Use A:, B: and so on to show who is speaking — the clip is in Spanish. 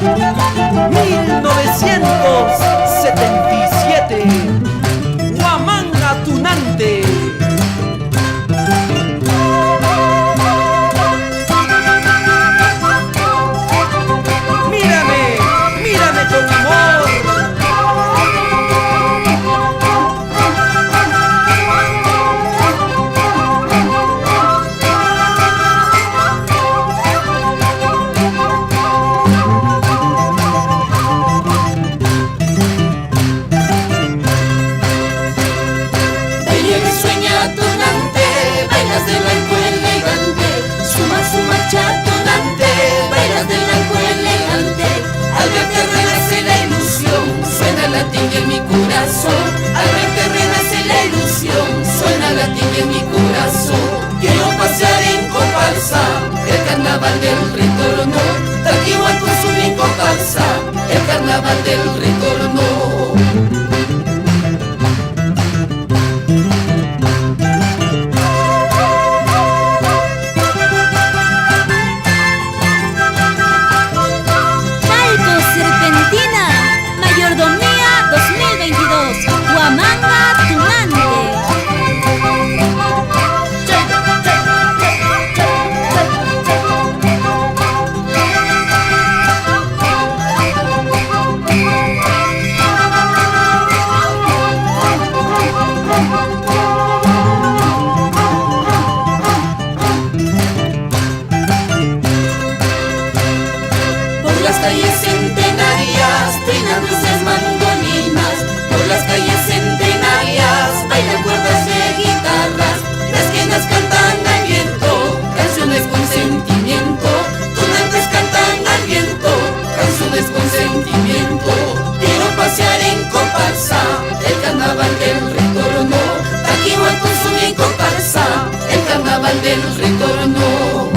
A: 1977, Huamanga Tunante. Mírame, mírame con amor.
B: En mi corazón, al verte renace la ilusión, suena latín en mi corazón. Quiero pasear en comparsa, el carnaval del retorno. Taquihuantusu en comparsa, el carnaval del retorno. Calles centenarias, trinan dulces mandolinas. Por las calles centenarias bailan cuerdas de guitarras. Las quenas cantan al viento, canciones con sentimiento. Tunantes cantan al viento, canciones con sentimiento. Quiero pasear en comparsa, el carnaval del retorno. Taquihuantusu en comparsa, el carnaval del retorno.